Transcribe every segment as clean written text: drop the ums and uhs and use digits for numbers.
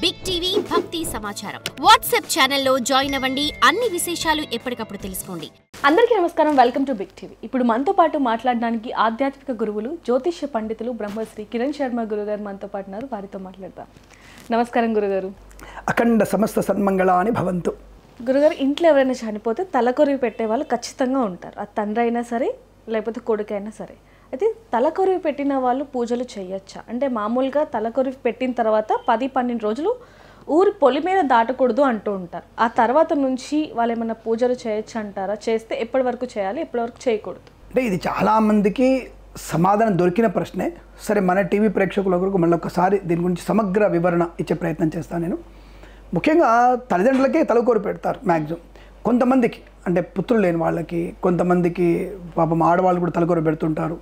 Big TV భక్తి సమాచారం WhatsApp ఛానల్లో జాయిన్ అవ్వండి. అన్ని విశేషాలు ఎప్పటికప్పుడు తెలుసుకోండి. అందరికీ నమస్కారం. Welcome to big TV. ఇప్పుడు మనతో పాటు మాట్లాడడానికి ఆధ్యాత్మిక గురువులు, జ్యోతిష్య పండితులు బ్రహ్మశ్రీ కిరణ్ శర్మ గురుగారు మనతో పాటు ఉన్నారు. వారితో మాట్లాడతాం. నమస్కారం గురుగారు. అఖండ సమస్త సన్మంగళాని భవంతు. గురుగారు, ఇంట్లో ఎవరైనా చనిపోతే తలకొరివి పెట్టే వాళ్ళు ఖచ్చితంగా ఉంటారు. అది తండ్రి అయినా సరే లేకపోతే కొడుకైనా సరే. అయితే తలకొరివి పెట్టిన వాళ్ళు పూజలు చేయొచ్చా? అంటే మామూలుగా తలకొరివి పెట్టిన తర్వాత 10-12 రోజులు ఊరి పొలి మీద దాటకూడదు అంటూ ఉంటారు. ఆ తర్వాత నుంచి వాళ్ళు ఏమైనా పూజలు చేయొచ్చు అంటారా? చేస్తే ఎప్పటి వరకు చేయాలి, ఎప్పటి వరకు చేయకూడదు? అంటే ఇది చాలామందికి సమాధానం దొరికిన ప్రశ్నే. సరే, మన టీవీ ప్రేక్షకుల కొరకు మళ్ళీ ఒకసారి దీని గురించి సమగ్ర వివరణ ఇచ్చే ప్రయత్నం చేస్తాను నేను. ముఖ్యంగా తల్లిదండ్రులకే తలకొరి పెడతారు మ్యాక్సిమం. కొంతమందికి అంటే పుత్రులు లేని వాళ్ళకి, కొంతమందికి పాపం ఆడవాళ్ళు కూడా తలకొరి పెడుతుంటారు,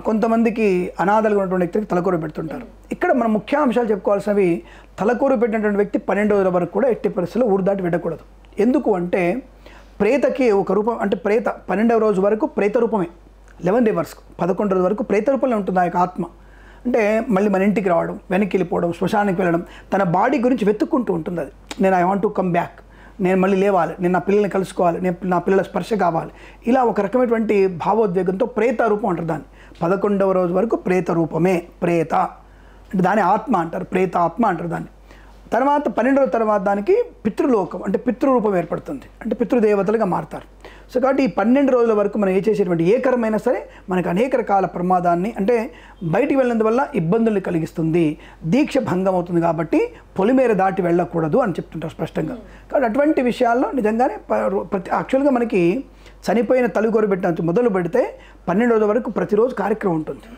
కొంతమందికి అనాథలుగా ఉన్నటువంటి వ్యక్తికి తలకొరి పెడుతుంటారు. ఇక్కడ మనం ముఖ్యాంశాలు చెప్పుకోవాల్సినవి, తలకొరి పెట్టినటువంటి వ్యక్తి 12 రోజుల వరకు కూడా ఎట్టి పరిస్థితుల్లో ఊరు దాటి పెట్టకూడదు. ఎందుకు అంటే ప్రేతకి ఒక రూపం, అంటే ప్రేత 12వ రోజు వరకు ప్రేత రూపమే, 11 రివర్స్ 11 రోజు వరకు ప్రేత రూపంలో ఉంటుంది ఆ యొక్క ఆత్మ. అంటే మళ్ళీ మన ఇంటికి రావడం, వెనక్కి వెళ్ళిపోవడం, శ్మశానానికి వెళ్ళడం, తన బాడీ గురించి వెతుక్కుంటూ ఉంటుంది. అది నేను I want to come back, నేను మళ్ళీ లేవాలి, నేను నా పిల్లల్ని కలుసుకోవాలి, నేను నా పిల్లల స్పర్శ కావాలి, ఇలా ఒక రకమైనటువంటి భావోద్వేగంతో ప్రేత రూపం అంటారు దాన్ని. 11వ రోజు వరకు ప్రేత రూపమే, ప్రేత అంటే దాని ఆత్మ అంటారు, ప్రేత ఆత్మ అంటారు దాన్ని. తర్వాత 12వ తర్వాత దానికి పితృలోకం అంటే పితృరూపం ఏర్పడుతుంది, అంటే పితృదేవతలుగా మారుతారు. సో కాబట్టి ఈ 12 రోజుల వరకు మనం చేసేటువంటి ఏ కర్మైనా సరే మనకు అనేక రకాల ప్రమాదాన్ని, అంటే బయటికి వెళ్ళినందువల్ల ఇబ్బందుల్ని కలిగిస్తుంది, దీక్ష భంగం అవుతుంది. కాబట్టి పొలిమేర దాటి వెళ్ళకూడదు అని చెప్తుంటారు స్పష్టంగా. కాబట్టి అటువంటి విషయాల్లో నిజంగానే యాక్చువల్గా మనకి చనిపోయిన తలకొరి పెట్టిన మొదలు పెడితే 12 రోజుల వరకు ప్రతిరోజు కార్యక్రమం ఉంటుంది.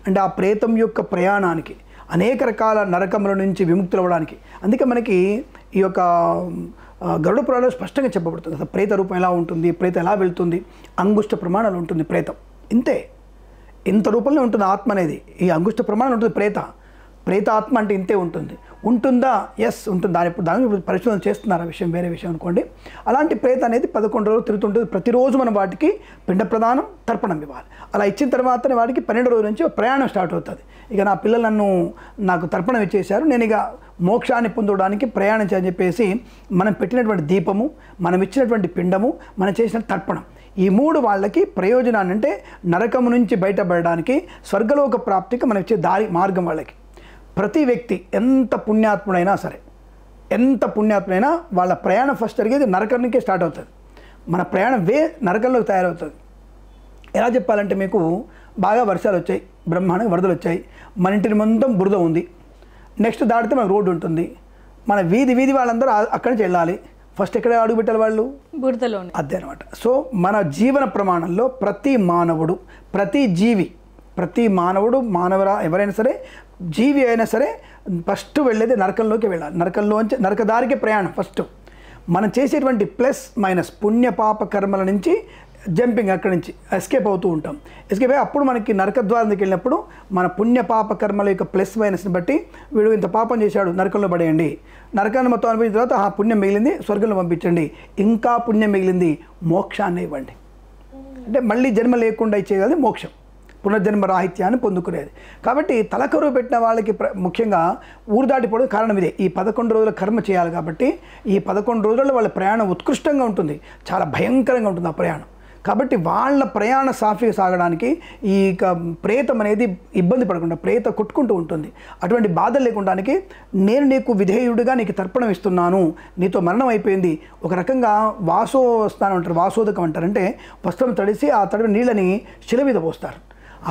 అంటే ఆ ప్రేతం యొక్క ప్రయాణానికి, అనేక రకాల నరకముల నుంచి విముక్తులు అవ్వడానికి. అందుకే మనకి ఈ యొక్క గరుడ పురాణంలో స్పష్టంగా చెప్పబడుతుంది అసలు ప్రేత రూపం ఎలా ఉంటుంది, ప్రేత ఎలా వెళ్తుంది, అంగుష్ట ప్రమాణాలు ఉంటుంది ప్రేతం. ఇంతే, ఇంత రూపంలో ఉంటుంది ఆత్మ అనేది. ఈ అంగుష్ట ప్రమాణం ఉంటుంది ప్రేత ఆత్మ అంటే ఇంతే ఉంటుంది. ఉంటుందా? ఎస్ ఉంటుంది. దాని పరిశోధన చేస్తున్నారు, ఆ విషయం వేరే విషయం అనుకోండి. అలాంటి ప్రేత అనేది 11 రోజులు తిరుగుతుంటుంది. ప్రతిరోజు మనం వాటికి పిండ ప్రదానం, తర్పణం ఇవ్వాలి. అలా ఇచ్చిన తర్వాతనే వాటికి 12 రోజుల నుంచి ప్రయాణం స్టార్ట్ అవుతుంది. ఇక నా పిల్లలు నాకు తర్పణం ఇచ్చేశారు, నేను ఇక మోక్షాన్ని పొందడానికి ప్రయాణం చేయని చెప్పేసి మనం పెట్టినటువంటి దీపము, మనం ఇచ్చినటువంటి పిండము, మనం చేసిన తర్పణం, ఈ 3 వాళ్ళకి ప్రయోజనాన్ని, అంటే నరకము నుంచి బయటపడడానికి, స్వర్గలోక ప్రాప్తికి మనం ఇచ్చే మార్గం వాళ్ళకి. ప్రతి వ్యక్తి ఎంత పుణ్యాత్ముడైనా సరే, వాళ్ళ ప్రయాణం ఫస్ట్ జరిగేది నరకానికే స్టార్ట్ అవుతుంది. మన ప్రయాణం నరకంలోకి తయారవుతుంది. ఎలా చెప్పాలంటే, మీకు బాగా వర్షాలు వచ్చాయి, బ్రహ్మాండంగా వరదలు వచ్చాయి, మన ఇంటిని మొత్తం బురద ఉంది, నెక్స్ట్ దాటితే మనకు రోడ్డు ఉంటుంది, మన వీధి వాళ్ళందరూ అక్కడి నుంచి వెళ్ళాలి. ఫస్ట్ ఎక్కడ అడుగు పెట్టాలి వాళ్ళు? బురదలోనే. అదే అనమాట. సో మన జీవన ప్రమాణంలో ప్రతి మానవుడు, ప్రతి జీవి, ఎవరైనా సరే, జీవి అయినా సరే ఫస్ట్ వెళ్ళేది నరకంలోకి వెళ్ళాలి. నరకంలోంచి నరకదారికి ప్రయాణం ఫస్ట్. మనం చేసేటువంటి ప్లస్ మైనస్ పుణ్యపాప కర్మల నుంచి జంపింగ్, అక్కడి నుంచి ఎస్కేప్ అవుతూ ఉంటాం. ఎస్కేప్ అయ్యి అప్పుడు మనకి నరకద్వారానికి వెళ్ళినప్పుడు మన పుణ్యపాప కర్మల యొక్క ప్లస్ మైనస్ని బట్టి, వీడు ఇంత పాపం చేశాడు, నరకంలో పడేయండి, నరకాన్ని మొత్తం అనిపించిన తర్వాత ఆ పుణ్యం మిగిలింది స్వర్గంలో పంపించండి, ఇంకా పుణ్యం మిగిలింది మోక్షాన్ని ఇవ్వండి. అంటే మళ్ళీ జన్మ లేకుండా ఇచ్చేది మోక్షం, పునర్జన్మ రాహిత్యాన్ని పొందుకునేది. కాబట్టి తలకొరువు పెట్టిన వాళ్ళకి ముఖ్యంగా ఊరు దాటిపోవడం కారణం ఇదే. ఈ 11 రోజుల కర్మ చేయాలి కాబట్టి ఈ 11 రోజుల్లో వాళ్ళ ప్రయాణం ఉత్కృష్టంగా ఉంటుంది, చాలా భయంకరంగా ఉంటుంది ఆ ప్రయాణం. కాబట్టి వాళ్ళ ప్రయాణ సాఫీగా సాగడానికి ఈ ప్రేతం అనేది ఇబ్బంది పడకుండా, ప్రేత కొట్టుకుంటూ ఉంటుంది, అటువంటి బాధలు లేకుండానికి నేను నీకు విధేయుడిగా నీకు తర్పణం ఇస్తున్నాను, నీతో మరణం అయిపోయింది. ఒక రకంగా వాసోస్థానం అంటారు, వాసోదకం అంటారు. అంటే వస్త్రం తడిసి ఆ తడిన నీళ్ళని శిల మీద పోస్తారు.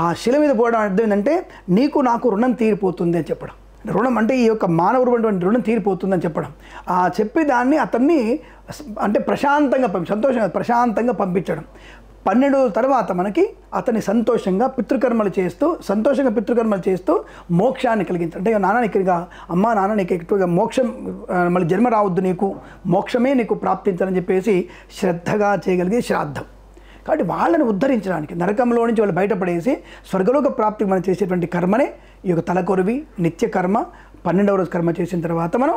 ఆ శిల మీద పోవడం అర్థం ఏంటంటే నీకు నాకు రుణం తీరిపోతుంది అని చెప్పడం. రుణం అంటే ఈ యొక్క మానవుడు రుణం తీరిపోతుందని చెప్పడం. ఆ చెప్పి దాన్ని అతన్ని అంటే ప్రశాంతంగా సంతోషంగా ప్రశాంతంగా పంపించడం. 12 రోజుల తర్వాత మనకి అతన్ని సంతోషంగా పితృకర్మలు చేస్తూ మోక్షాన్ని కలిగించడం. అంటే నాన్న నీకు అమ్మ నాన్న నీకు ఎక్కువగా మోక్షం, మళ్ళీ జన్మ రావద్దు, నీకు మోక్షమే నీకు ప్రాప్తించాలని చెప్పేసి శ్రద్ధగా చేయగలిగే శ్రాద్ధం. కాబట్టి వాళ్ళని ఉద్ధరించడానికి, నరకంలో నుంచి వాళ్ళు బయటపడేసి స్వర్గలోక ప్రాప్తికి మనం చేసేటువంటి కర్మనే ఈ యొక్క తలకొరివి నిత్య కర్మ. 12వ రోజు కర్మ చేసిన తర్వాత మనం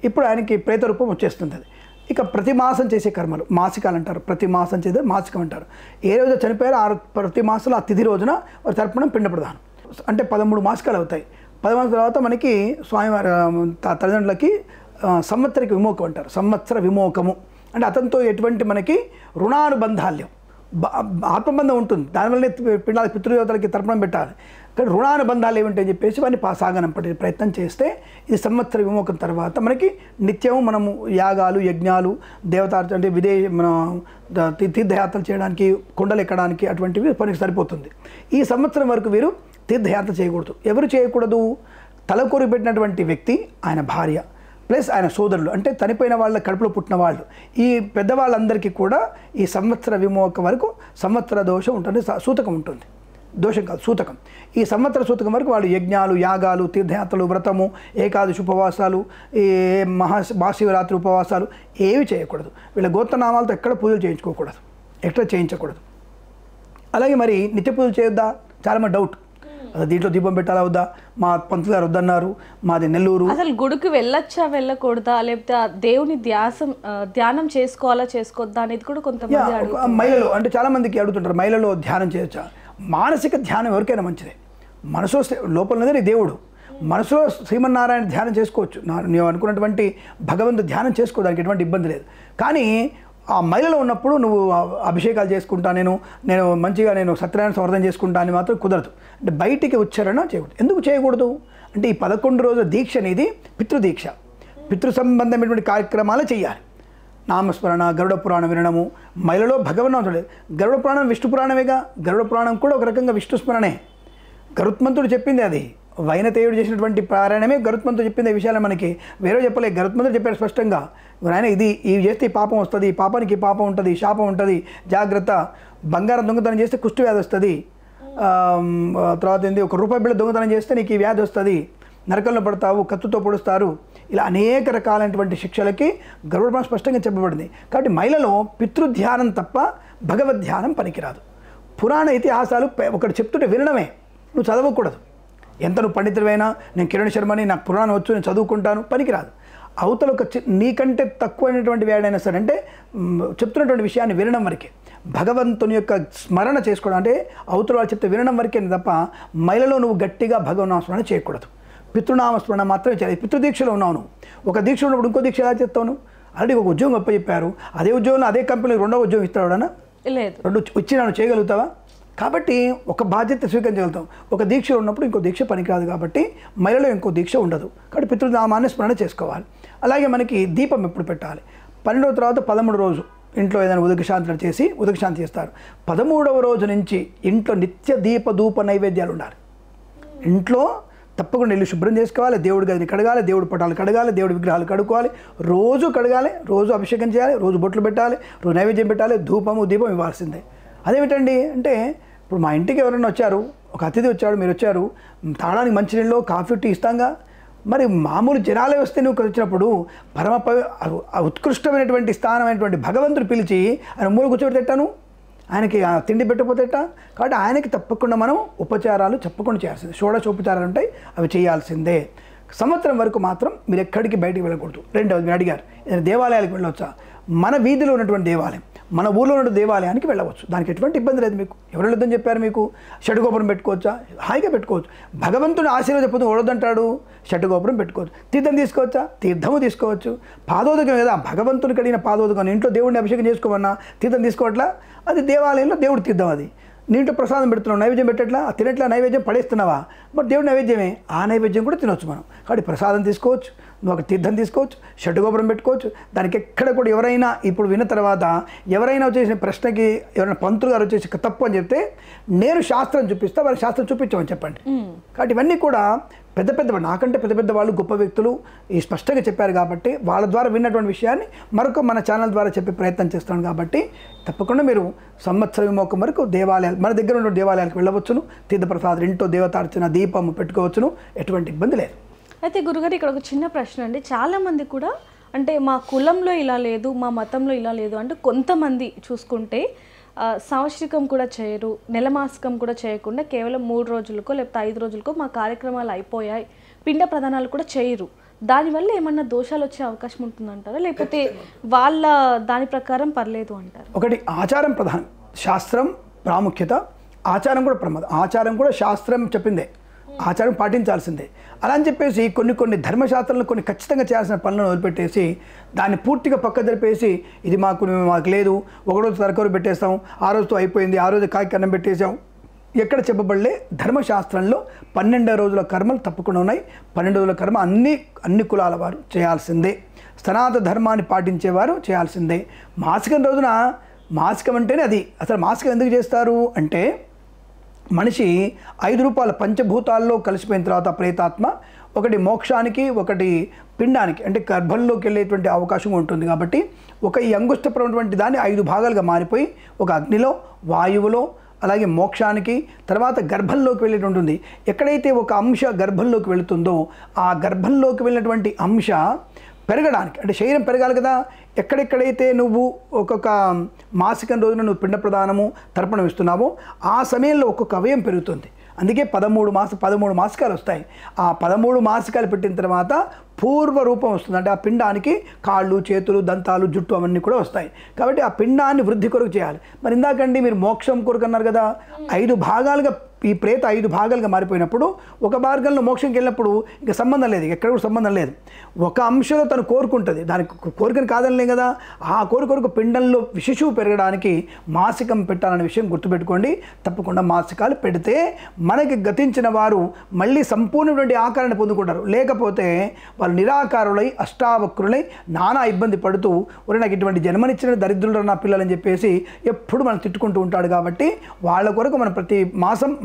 ఇప్పుడు ఆయనకి ప్రేత రూపం వచ్చేస్తుంది. అది ఇక ప్రతి మాసం చేసే కర్మలు మాసికాలు అంటారు, ప్రతి మాసం చేసే మాసికం అంటారు. ఏ రోజు చనిపోయారో ప్రతి మాసంలో ఆ తిథి రోజున వారి తర్పణం పిండ ప్రదానం. అంటే 13 మాసికాలు అవుతాయి. 10 మాసాల తర్వాత మనకి స్వామివారి తల్లిదండ్రులకి సంవత్సరిక విమోకం అంటారు. సంవత్సర విమోకము అంటే అతనితో ఎటువంటి మనకి రుణానుబంధాల్యం ఆత్మబంధం ఉంటుంది. దానివల్లనే పిండాలకి పితృదేవతలకి తర్పణం పెట్టాలి. కానీ రుణానుబంధాలు ఏమిటని చెప్పేసి వాడిని సాగనంపడే ప్రయత్నం చేస్తే ఇది సంవత్సర విమోకం తర్వాత మనకి నిత్యం మనము యాగాలు యజ్ఞాలు దేవతార్చన అంటే మన తీర్థయాత్రలు చేయడానికి కొండలు ఎక్కడానికి అటువంటివి పనికి సరిపోతుంది. ఈ సంవత్సరం వరకు వీరు తీర్థయాత్ర చేయకూడదు. ఎవరు చేయకూడదు? తలకొరి పెట్టినటువంటి వ్యక్తి, ఆయన భార్య ప్లస్ ఆయన సోదరులు అంటే చనిపోయిన వాళ్ళ కడుపులో పుట్టిన వాళ్ళు, ఈ పెద్దవాళ్ళందరికీ కూడా ఈ సంవత్సర విమోకం వరకు సంవత్సర దోషం ఉంటుంది, సూతకం ఉంటుంది. దోషం కాదు, సూతకం. ఈ సంవత్సర సూతకం వరకు వాళ్ళు యజ్ఞాలు యాగాలు తీర్థయాత్రలు వ్రతము ఏకాదశి ఉపవాసాలు ఈ మహాశివరాత్రి ఉపవాసాలు ఏవి చేయకూడదు. వీళ్ళ గోత్రనామాలతో ఎక్కడ పూజలు చేయించుకోకూడదు, ఎక్కడ చేయించకూడదు. అలాగే మరి నిత్య పూజలు చేయొద్దా? చాలామంది డౌట్, దీంట్లో దీపం పెట్టాలా వద్దా? మా పంతులు గారు వద్దన్నారు, మాది నెల్లూరు. అసలు గుడికి వెళ్ళొచ్చా వెళ్ళకూడదా, లేకపోతే దేవుని ధ్యానం చేసుకోవాలా చేసుకోవద్దా అనేది కూడా కొంతమంది మహిళలు అంటే చాలామందికి అడుగుతుంటారు, మహిళలో ధ్యానం చేయొచ్చా? మానసిక ధ్యానం ఎవరికైనా మంచిదే. మనసులో లోపలనేది దేవుడు, మనసులో శ్రీమన్నారాయణ ధ్యానం చేసుకోవచ్చు. నువ్వు అనుకున్నటువంటి భగవంతుడు ధ్యానం చేసుకోవడానికి ఎటువంటి ఇబ్బంది లేదు. కానీ ఆ మహిళలో ఉన్నప్పుడు నువ్వు అభిషేకాలు చేసుకుంటా, నేను మంచిగా సత్యనారాయణ సంవర్ధన చేసుకుంటా అని మాత్రం కుదరదు. అంటే బయటికి ఉచ్చారణ చేయకూడదు. ఎందుకు చేయకూడదు అంటే ఈ 11 రోజుల దీక్ష అనేది పితృదీక్ష, పితృ సంబంధమైనటువంటి కార్యక్రమాలు చేయాలి. నామస్మరణ, గరుడ పురాణం వినడము, మహిళలో భగవన్నామం చూడలేదు. గరుడ పురాణం విష్ణు పురాణమేగా, గరుడ పురాణం కూడా ఒక రకంగా విష్ణు స్మరణే. గరుత్మంతుడు చెప్పింది అది, వైనతేయుడు చేసినటువంటి పారాయణమే గరుత్మంతుడు చెప్పింది. ఈ విషయాలు మనకి వేరే చెప్పలేదు, గరుత్మంతుడు చెప్పారు స్పష్టంగా. ఆయన ఇవి చేస్తే ఈ పాపం వస్తుంది, ఈ పాపానికి పాపం ఉంటుంది, శాపం ఉంటుంది, జాగ్రత్త. బంగారం దొంగతనం చేస్తే కుష్టి వ్యాధి వస్తుంది, తర్వాత ఏంది ₹1 బిళ్ళ దొంగతనం చేస్తే నీకు ఈ వ్యాధి వస్తుంది, నరకంలో పడతావు, కత్తుతో పొడుస్తారు. ఇలా అనేక రకాలైనటువంటి శిక్షలకి గరుడ స్పష్టంగా చెప్పబడింది. కాబట్టి మహిళలో పితృధ్యానం తప్ప భగవద్ధ్యానం పనికిరాదు. పురాణ ఇతిహాసాలు ఒకటి చెప్తుంటే వినడమే, నువ్వు చదవకూడదు. ఎంత నువ్వు పండితుడైనా, నేను కిరణ్ శర్మని, నాకు పురాణం వచ్చు, నేను చదువుకుంటాను, పనికిరాదు. అవతల ఒక నీకంటే తక్కువైనటువంటి వేడైనా సరే అంటే చెప్తున్నటువంటి విషయాన్ని వినడం వరకే, భగవంతుని యొక్క స్మరణ చేసుకోవడం అంటే అవతల వాళ్ళు చెప్తే వినడం వరకే తప్ప మహిళలో నువ్వు గట్టిగా భగవన్నామస్మరణ చేయకూడదు. పితృనామస్మరణ మాత్రమే చేయాలి. పితృదీక్షలో ఉన్నావు నువ్వు, ఒక దీక్ష ఉన్నప్పుడు ఇంకో దీక్ష ఎలా చేస్తావు నువ్వు? ఆల్రెడీ ఒక ఉద్యోగం చెప్పారు, అదే ఉద్యోగంలో అదే కంపెనీలో 2వ ఉద్యోగం ఇస్తాడు, లేదు 2 ఇచ్చినాను చేయగలుగుతావా? కాబట్టి ఒక బాధ్యత స్వీకరించగలుగుతాం. ఒక దీక్షలో ఉన్నప్పుడు ఇంకో దీక్ష పనికిరాదు. కాబట్టి మహిళలో ఇంకో దీక్ష ఉండదు. కాబట్టి పితృనామాన్ని స్మరణ చేసుకోవాలి. అలాగే మనకి దీపం ఎప్పుడు పెట్టాలి? 12వ తర్వాత 13వ రోజు ఇంట్లో ఏదైనా ఉదకశాంతి చేసి ఉదకశాంతి చేస్తారు. 13వ రోజు నుంచి ఇంట్లో నిత్య దీప ధూప నైవేద్యాలు ఉండాలి. ఇంట్లో తప్పకుండా ఇల్లు శుభ్రం చేసుకోవాలి, దేవుడి గదిని కడగాలి, దేవుడి పటాలు కడగాలి, దేవుడి విగ్రహాలు కడుక్కోవాలి, రోజు కడగాలి, రోజు అభిషేకం చేయాలి, రోజు బొట్లు పెట్టాలి, రోజు నైవేద్యం పెట్టాలి, ధూపము దీపం ఇవ్వాల్సిందే. అదేమిటండి అంటే ఇప్పుడు మా ఇంటికి ఎవరైనా వచ్చారు, ఒక అతిథి వచ్చాడు, మీరు వచ్చారు, తాగడానికి మంచినీళ్ళు కాఫీ టీ ఇస్తాంగా. మరి మామూలు జనాలే వస్తే నువ్వు వచ్చినప్పుడు పరమ ఉత్కృష్టమైనటువంటి స్థానమైనటువంటి భగవంతుడు పిలిచి ఆయన మూల కూర్చోబెట్టేటాను, ఆయనకి తిండి పెట్టకపోతేట. కాబట్టి ఆయనకి తప్పకుండా మనం ఉపచారాలు తప్పకుండా చేయాల్సిందే. షోడశోపచారాలు ఉంటాయి, అవి చేయాల్సిందే. సంవత్సరం వరకు మాత్రం మీరు ఎక్కడికి బయటికి వెళ్ళకూడదు. రెండవది మీరు అడిగారు ఏదైనా దేవాలయాలకు వెళ్ళవచ్చా? మన వీధిలో ఉన్నటువంటి దేవాలయం, మన ఊళ్ళో ఉన్న దేవాలయానికి వెళ్ళవచ్చు, దానికి ఎటువంటి ఇబ్బంది లేదు. మీకు ఎవరు వెళ్ళొద్దని చెప్పారు? మీకు షడ్గోపురం పెట్టుకోవచ్చా? హాయిగా పెట్టుకోవచ్చు. భగవంతుని ఆశీర్వాదం వడదంటాడు, షడ్గోపురం పెట్టుకోవచ్చు. తీర్థం తీసుకోవచ్చా? తీర్థము తీసుకోవచ్చు. పాదోదకం కదా, భగవంతుని కడిగిన పాదోదకం. ఇంట్లో దేవుడిని అభిషేకం చేసుకోమన్నా తీర్థం తీసుకోవట్లా? అది దేవాలయంలో దేవుడి తీర్థం. అది నీంట్లో ప్రసాదం పెడుతున్నావు, నైవేద్యం పెట్టట్లా, తినట్లా, నైవేద్యం పడేస్తున్నావా? మరి దేవుడి నైవేద్యమే, ఆ నైవేద్యం కూడా తినవచ్చు మనం. కాబట్టి ప్రసాదం తీసుకోవచ్చు, నువ్వు ఒక తీర్థం తీసుకోవచ్చు, షడ్గోపురం పెట్టుకోవచ్చు. దానికి ఎక్కడ కూడా ఎవరైనా ఇప్పుడు విన్న తర్వాత ఎవరైనా వచ్చేసిన ప్రశ్నకి ఎవరైనా పంతులు గారు వచ్చేసి తప్పు అని చెప్తే నేను శాస్త్రం చూపిస్తా, వాళ్ళ శాస్త్రం చూపించమని చెప్పండి. కాబట్టి ఇవన్నీ కూడా పెద్ద నాకంటే పెద్ద వాళ్ళు గొప్ప వ్యక్తులు ఈ స్పష్టంగా చెప్పారు. కాబట్టి వాళ్ళ ద్వారా విన్నటువంటి విషయాన్ని మరొక మన ఛానల్ ద్వారా చెప్పే ప్రయత్నం చేస్తాను. కాబట్టి తప్పకుండా మీరు సంవత్సర విమోకం వరకు దేవాలయాలు, మన దగ్గర ఉన్న దేవాలయాలకు వెళ్ళవచ్చును. తీర్థప్రసాదం, ఇంట్లో దేవతార్చన, దీపము పెట్టుకోవచ్చును, ఎటువంటి ఇబ్బంది లేదు. అయితే గురుగారు ఇక్కడ ఒక చిన్న ప్రశ్న అండి. చాలామంది కూడా అంటే మా కులంలో ఇలా లేదు, మా మతంలో ఇలా లేదు అంటే కొంతమంది చూసుకుంటే సంవత్సరికం కూడా చేయరు, నెలమాసికం కూడా చేయకుండా కేవలం 3 రోజులకో లేకపోతే 5 రోజులకో మా కార్యక్రమాలు అయిపోయాయి, పిండ ప్రదానాలు కూడా చేయరు. దానివల్ల ఏమన్నా దోషాలు వచ్చే అవకాశం ఉంటుందంటారా, లేకపోతే వాళ్ళ దాని ప్రకారం పర్లేదు అంటారు? ఒకటి ఆచారం ప్రధానం, శాస్త్రం ప్రాముఖ్యత, ఆచారం కూడా ప్రమాదం. ఆచారం కూడా శాస్త్రం చెప్పిందే. ఆచారం పాటించాల్సిందే. అలా అని చెప్పేసి కొన్ని ధర్మశాస్త్రాలను కొన్ని ఖచ్చితంగా చేయాల్సిన పనులను వదిలిపెట్టేసి దాన్ని పూర్తిగా పక్క జరిపేసి ఇది మాకు లేదు, ఒకరోజు తరకరు పెట్టేస్తాం, ఆ రోజుతో అయిపోయింది, ఆ రోజు కాకి అన్నం పెట్టేసాం, ఎక్కడ చెప్పబడలే. ధర్మశాస్త్రంలో 12 రోజుల కర్మలు తప్పకుండా ఉన్నాయి. 12 రోజుల కర్మ అన్ని కులాల వారు చేయాల్సిందే. సనాతన ధర్మాన్ని పాటించేవారు చేయాల్సిందే. మాసికం రోజున, మాసికం అంటేనే అది. అసలు మాసికం ఎందుకు చేస్తారు అంటే మనిషి 5 రూపాయల పంచభూతాల్లో కలిసిపోయిన తర్వాత ప్రేతాత్మ ఒకటి మోక్షానికి, ఒకటి పిండానికి అంటే గర్భంలోకి వెళ్ళేటువంటి అవకాశం ఉంటుంది. కాబట్టి ఈ అంగుష్టపరమైనటువంటి దాన్ని 5 భాగాలుగా మారిపోయి ఒక అగ్నిలో, వాయువులో, అలాగే మోక్షానికి, తర్వాత గర్భంలోకి వెళ్ళేది ఉంటుంది. ఎక్కడైతే ఒక అంశ గర్భంలోకి వెళుతుందో ఆ గర్భంలోకి వెళ్ళినటువంటి అంశ పెరగడానికి అంటే శరీరం పెరగాలి కదా. ఎక్కడెక్కడైతే నువ్వు ఒక్కొక్క మాసికం రోజున నువ్వు పిండ ప్రదానము తర్పణం ఇస్తున్నావో ఆ సమయంలో ఒక్కొక్క అవయం పెరుగుతుంది. అందుకే 13 మాసికాలు వస్తాయి. ఆ 13 మాసికాలు పెట్టిన తర్వాత పూర్వ రూపం వస్తుంది. అంటే ఆ పిండానికి కాళ్ళు, చేతులు, దంతాలు, జుట్టు అవన్నీ కూడా వస్తాయి. కాబట్టి ఆ పిండాన్ని వృద్ధి కొరకు చేయాలి. మరి ఇందాకండి మీరు మోక్షం కొరకు అన్నారు కదా, 5 భాగాలుగా ఈ ప్రేత 5 భాగాలుగా మారిపోయినప్పుడు ఒక మార్గంలో మోక్షంకి వెళ్ళినప్పుడు ఇంకా సంబంధం లేదు, ఎక్కడ కూడా సంబంధం లేదు. ఒక అంశంలో తను కోరుకుంటుంది, దానికి కోరికను కాదనలే కదా. ఆ కోరికొరకు పిండంలో శిశువు పెరగడానికి మాసికం పెట్టాలనే విషయం గుర్తుపెట్టుకోండి. తప్పకుండా మాసికాలు పెడితే మనకి గతించిన వారు మళ్ళీ సంపూర్ణమైనటువంటి ఆకారాన్ని పొందుకుంటారు. లేకపోతే వాళ్ళు నిరాకారులై అష్టావక్రులై నానా ఇబ్బంది పడుతూ నాకు ఇటువంటి జన్మనిచ్చిన దరిద్రులు నా పిల్లలని చెప్పేసి ఎప్పుడు మనం తిట్టుకుంటూ ఉంటాడు. కాబట్టి వాళ్ళ కొరకు మనం ప్రతి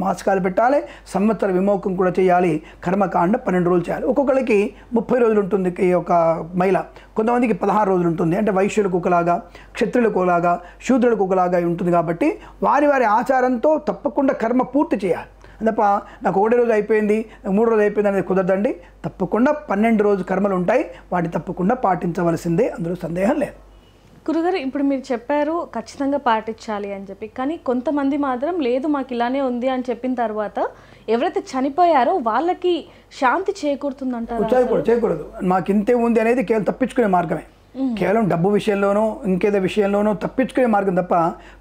మాసికాలు పెట్టాలి. సంవత్సర విమోకం కూడా చేయాలి. కర్మకాండ 12 రోజులు చేయాలి. ఒక్కొక్కరికి 30 రోజులు ఉంటుంది ఒక మహిళ, కొంతమందికి 16 రోజులు ఉంటుంది. అంటే వైశ్యులకు ఒకలాగా, క్షత్రులకు ఒకలాగా, శూద్రులకు ఒకలాగా ఉంటుంది. కాబట్టి వారి ఆచారంతో తప్పకుండా కర్మ పూర్తి చేయాలి. తప్ప నాకు 1 రోజు అయిపోయింది, 3 రోజు అయిపోయింది అనేది కుదరదండి. తప్పకుండా 12 రోజు కర్మలు ఉంటాయి, వాటిని తప్పకుండా పాటించవలసిందే, అందులో సందేహం లేదు. గురుగారు ఇప్పుడు మీరు చెప్పారు ఖచ్చితంగా పాటించాలి అని చెప్పి, కానీ కొంతమంది మాత్రం లేదు మాకు ఇలానే ఉంది అని చెప్పిన తర్వాత ఎవరైతే చనిపోయారో వాళ్ళకి శాంతి చేకూరుతుందంటారు. చేయకూడదు. మాకు ఇంతే ఉంది అనేది కేవలం తప్పించుకునే మార్గమే. కేవలం డబ్బు విషయంలోనూ ఇంకేదో విషయంలోనూ తప్పించుకునే మార్గం తప్ప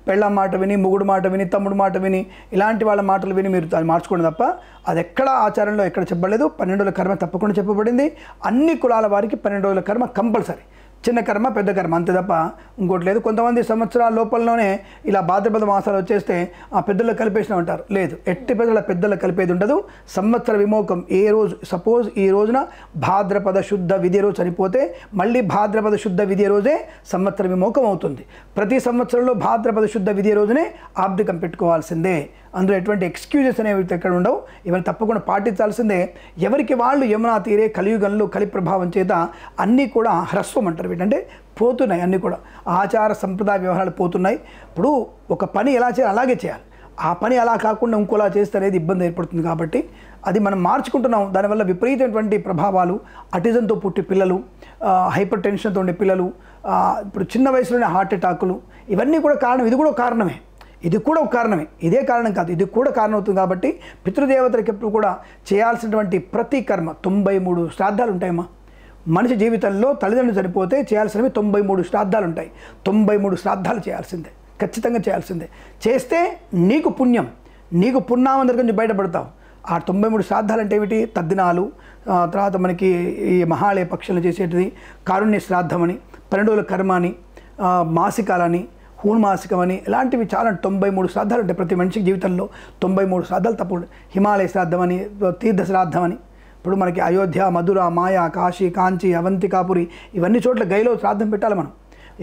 పెళ్ళ మాట విని, మొగుడు మాట విని, తమ్ముడు మాట విని, ఇలాంటి వాళ్ళ మాటలు విని మీరు దాన్ని మార్చుకోండి తప్ప అది ఎక్కడ ఆచారంలో ఎక్కడ చెప్పలేదు. 12 రోజుల కర్మ తప్పకుండా చెప్పబడింది. అన్ని కులాల వారికి 12 రోజుల కర్మ కంపల్సరీ. చిన్న కర్మ, పెద్ద కర్మ అంతే తప్ప ఇంకోటి లేదు. కొంతమంది సంవత్సరాల లోపలలోనే ఇలా భాద్రపద మాసాలు వచ్చేస్తే ఆ పెద్దలు కలిపేసిన ఉంటారు. లేదు, ఎట్టి పెద్దలు కలిపేది ఉండదు. సంవత్సర విమోకం ఏ రోజు, సపోజ్ ఈ రోజున భాద్రపద శుద్ధ విద్య రోజు చనిపోతే మళ్ళీ భాద్రపద శుద్ధ విద్య రోజే సంవత్సర విమోకం అవుతుంది. ప్రతి సంవత్సరంలో భాద్రపద శుద్ధ విద్య రోజునే ఆబ్దికం పెట్టుకోవాల్సిందే. అందులో ఎటువంటి ఎక్స్క్యూజెస్ అనేవి ఎక్కడ ఉండవు. ఇవన్నీ తప్పకుండా పాటించాల్సిందే. ఎవరికి వాళ్ళు యమునా తీరే కలియుగంలో కలి ప్రభావం చేత అన్నీ కూడా హ్రస్వం అంటారు. వీటంటే పోతున్నాయి, అన్నీ కూడా ఆచార సంప్రదాయ వ్యవహారాలు పోతున్నాయి. ఇప్పుడు ఒక పని ఎలా చేయాలి అలాగే చేయాలి. ఆ పని అలా కాకుండా ఇంకోలా చేస్తే అనేది ఇబ్బంది ఏర్పడుతుంది. కాబట్టి అది మనం మార్చుకుంటున్నాం. దానివల్ల విపరీతమైనటువంటి ప్రభావాలు, అటిజంతో పుట్టి పిల్లలు, హైపర్ టెన్షన్తో ఉండే పిల్లలు, ఇప్పుడు చిన్న వయసులోనే హార్ట్ అటాకులు, ఇవన్నీ కూడా కారణం. ఇది కూడా కారణమే, ఇది కూడా ఒక కారణమే. ఇదే కారణం కాదు, ఇది కూడా కారణం అవుతుంది. కాబట్టి పితృదేవతలకు ఎప్పుడు కూడా చేయాల్సినటువంటి ప్రతి కర్మ 93 శ్రాద్ధాలు ఉంటాయమ్మా. మనిషి జీవితంలో తల్లిదండ్రులు చనిపోతే చేయాల్సినవి 93 శ్రాద్ధాలు ఉంటాయి. 93 శ్రాద్ధాలు చేయాల్సిందే, ఖచ్చితంగా చేయాల్సిందే. చేస్తే నీకు పుణ్యం, నీకు పుణ్యామం దగ్గర నుంచి బయటపడతావు. ఆ 93 శ్రాద్ధాలు అంటే ఏమిటి? తద్దినాలు, తర్వాత మనకి ఈ మహాళయ పక్షులు చేసేటిది కారుణ్య శ్రాద్ధం అని, 12 రోజుల కర్మ అని, మాసికాలని, హూణమాసికం అని, ఇలాంటివి చాలా 93 శ్రాద్ధాలు ఉంటాయి ప్రతి మనిషి జీవితంలో. 93 శ్రాద్ధాలు తప్పకుండా. హిమాలయ శ్రాద్ధం అని, తీర్థ శ్రాద్ధం అని. ఇప్పుడు మనకి అయోధ్య, మధుర, మాయా, కాశీ, కాంచి, అవంతికాపురి ఇవన్నీ చోట్ల గైలో శ్రాద్ధం పెట్టాలి మనం.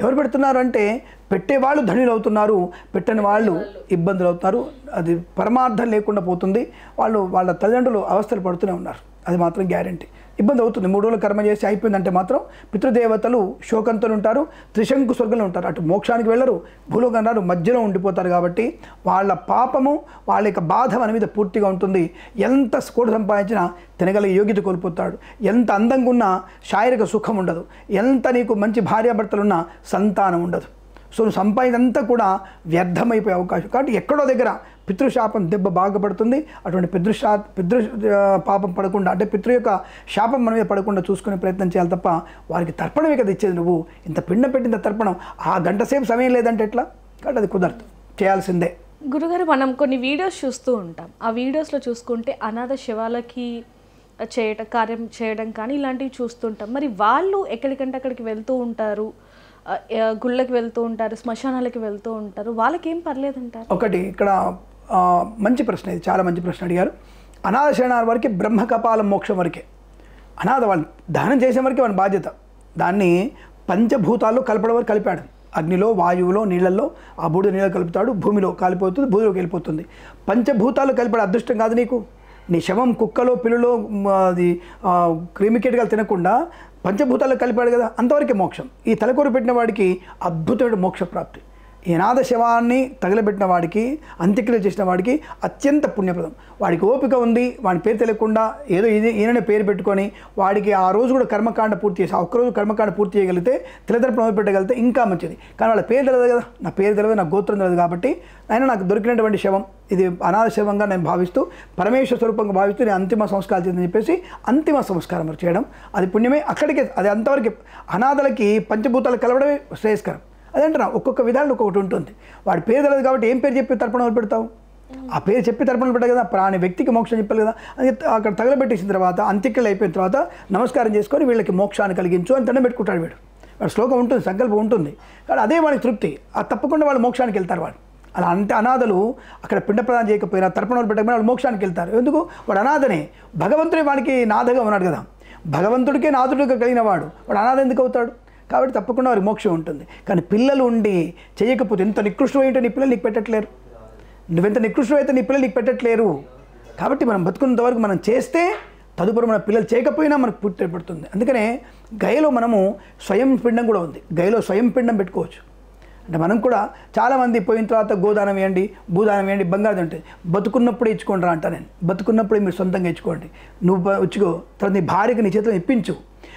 ఎవరు పెడుతున్నారు అంటే పెట్టేవాళ్ళు ధనులు అవుతున్నారు, పెట్టని వాళ్ళు ఇబ్బందులు అవుతున్నారు. అది పరమార్థం లేకుండా పోతుంది. వాళ్ళ తల్లిదండ్రులు అవస్థలు పడుతూనే ఉన్నారు. అది మాత్రం గ్యారంటీ. ఇబ్బంది అవుతుంది. 3 రోజులు కర్మ చేసి అయిపోయిందంటే మాత్రం పితృదేవతలు శోకంతో ఉంటారు, త్రిశంకు స్వర్గంలో ఉంటారు. అటు మోక్షానికి వెళ్ళరు, భూలోకం రారు, మధ్యలో ఉండిపోతారు. కాబట్టి వాళ్ళ పాపము, వాళ్ళ యొక్క బాధ మన మీద పూర్తిగా ఉంటుంది. ఎంత కోటి సంపాదించినా తినగలిగే యోగ్యత కోల్పోతాడు. ఎంత అందంగా ఉన్నా శారీరక సుఖం ఉండదు. ఎంత నీకు మంచి భార్యాభర్తలున్నా సంతానం ఉండదు. సో నువ్వు సంపాదించంతా కూడా వ్యర్థమైపోయే అవకాశం. కాబట్టి ఎక్కడో దగ్గర పితృశాపం దెబ్బ బాగా పడుతుంది. అటువంటి పితృ పాపం పడకుండా, అంటే పితృ యొక్క శాపం మన మీద పడకుండా చూసుకునే ప్రయత్నం చేయాలి తప్ప వారికి తర్పణమే కదా ఇచ్చేది. నువ్వు ఇంత పిండం పెట్టిన తర్పణం ఆ గంట సేపు సమయం లేదంటే ఎట్లా? కాబట్టి అది కుదరదు, చేయాల్సిందే. గురుగారు మనం కొన్ని వీడియోస్ చూస్తూ ఉంటాం. ఆ వీడియోస్లో చూసుకుంటే అనాథ శవాలకి కార్యం చేయడం కానీ ఇలాంటివి చూస్తుంటాం. మరి వాళ్ళు ఎక్కడికంటే అక్కడికి వెళ్తూ ఉంటారు, గుళ్ళకి వెళ్తూ ఉంటారు, శ్మశానాలకి వెళ్తూ ఉంటారు, వాళ్ళకి ఏం పర్లేదంటారు? ఒకటి ఇక్కడ మంచి ప్రశ్న, ఇది చాలా మంచి ప్రశ్న అడిగారు. అనాథ శరణాల వరకే బ్రహ్మకపాలం మోక్షం వరకే. అనాథ వాళ్ళు దానం చేసే వరకే వాళ్ళ బాధ్యత. దాన్ని పంచభూతాల్లో కలపడం వరకు కలిపాడు. అగ్నిలో, వాయువులో, నీళ్ళల్లో, ఆ బూడిద నీళ్ళు కలుపుతాడు, భూమిలో కాలిపోతుంది, భూమిలోకి వెళ్ళిపోతుంది. పంచభూతాలు కలిపాడు. అదృష్టం కాదు నీకు. నీ శవం కుక్కలో, పిల్లులో, అది క్రిమికేటకాలు తినకుండా పంచభూతాలు కలిపాడు కదా, అంతవరకే మోక్షం. ఈ తలకూర పెట్టిన వాడికి అద్భుతమైన మోక్ష ప్రాప్తి. ఈ అనాథ శవాన్ని తగలబెట్టిన వాడికి, అంత్యక్రియ చేసిన వాడికి అత్యంత పుణ్యప్రదం. వాడికి ఓపిక ఉంది, వాడి పేరు తెలియకుండా ఏదో ఈయననే పేరు పెట్టుకొని వాడికి ఆ రోజు కూడా కర్మకాండ పూర్తి చేసి, ఆ ఒక్కరోజు కర్మకాండ పూర్తి చేయగలిగితే, తల్లిదండ్రులు మొదలుపెట్టగలిగితే ఇంకా మంచిది. కానీ వాళ్ళ పేరు తెలియదు కదా, నా పేరు తెలియదు, నా గోత్రం తెలియదు. కాబట్టి ఆయన నాకు దొరికినటువంటి శవం ఇది అనాథ శవంగా నేను భావిస్తూ, పరమేశ్వర స్వరూపంగా భావిస్తూ నేను అంతిమ సంస్కారం చేద్దని చెప్పేసి అంతిమ సంస్కారం చేయడం అది పుణ్యమే. అక్కడికే అది అంతవరకు. అనాథలకి పంచభూతాలు కలవడమే శ్రేయస్కరం. అదంటారా, ఒక్కొక్క విధానం ఒక్కొక్కటి ఉంటుంది. వాడి పేరు తెలియదు కాబట్టి ఏం పేరు చెప్పి తర్పణ పెడతావు? ఆ పేరు చెప్పి తర్పణ పెట్టావు కదా, ప్రాణి వ్యక్తికి మోక్షం చెప్పాలి కదా. అది అక్కడ తగలబెట్టేసిన తర్వాత, అంత్యక్రియలు అయిపోయిన తర్వాత నమస్కారం చేసుకొని వీళ్ళకి మోక్షాన్ని కలిగించు అని దండం పెట్టుకుంటాడు వీడు. వాడు శ్లోకం ఉంటుంది, సంకల్పం ఉంటుంది. కానీ అదే వాడికి తృప్తి. అది తప్పకుండా వాళ్ళు మోక్షానికి వెళ్తారు. వాడు అలా అంటే అనాథలు అక్కడ పిండ ప్రదానం చేయకపోయినా, తర్పణలు పెట్టకపోయినా వాళ్ళు మోక్షానికి వెళ్తారు. ఎందుకు? వాడు అనాథనే. భగవంతుడే వాడికి నాథగా ఉన్నాడు కదా. భగవంతుడికే నాథుడిగా కలిగిన వాడు అనాథ ఎందుకు అవుతాడు? కాబట్టి తప్పకుండా వారికి మోక్షం ఉంటుంది. కానీ పిల్లలు ఉండి చేయకపోతే, ఎంత నికృష్టమైతే నీ పిల్లలు నీకు పెట్టట్లేరు, నువ్వెంత నికృష్టమైతే నీ పిల్లలు నీకు పెట్టట్లేరు. కాబట్టి మనం బతుకున్నంత వరకు మనం చేస్తే తదుపరి మన పిల్లలు చేయకపోయినా మనకు పుట్టి పడుతుంది. అందుకనే గయలో మనము స్వయం పిండం కూడా ఉంది. గయలో స్వయం పిండం పెట్టుకోవచ్చు. అంటే మనం కూడా చాలామంది పోయిన తర్వాత గోదానం వేయండి, భూదానం వేయండి, బంగారం ఉంటుంది. బతుకున్నప్పుడే ఇచ్చుకోండి రా అంటా నేను. బతుకున్నప్పుడే మీరు సొంతంగా ఇచ్చుకోండి. నువ్వు ఇచ్చుకో, తర్వాత నీ భార్యకి నీ చేతిలో ఇప్పించు.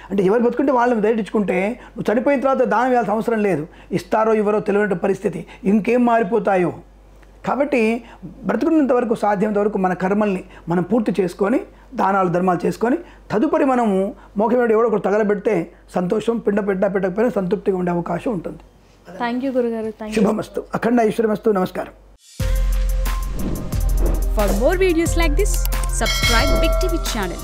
అంటే ఎవరు బతుకుంటే వాళ్ళని డైరెక్ట్ ఇచ్చుకుంటే నువ్వు చనిపోయిన తర్వాత దానం వేయాల్సిన అవసరం లేదు. ఇస్తారో ఎవరో తెలియని పరిస్థితి, ఇంకేం మారిపోతాయో. కాబట్టి బ్రతుకున్నంత వరకు సాధ్యమైనంత వరకు మన కర్మల్ని మనం పూర్తి చేసుకొని, దానాలు ధర్మాలు చేసుకొని, తదుపరి మనము మోక్షం ఎవడో ఒకరు తగలబెడితే సంతోషం, పెట్టకపోయినా సంతృప్తిగా ఉండే అవకాశం ఉంటుంది. థ్యాంక్ యూ గురుగారు. శుభమస్తు, అఖండ ఐశ్వర్యమస్తు. నమస్కారం. For more videos like this, subscribe Big TV channel.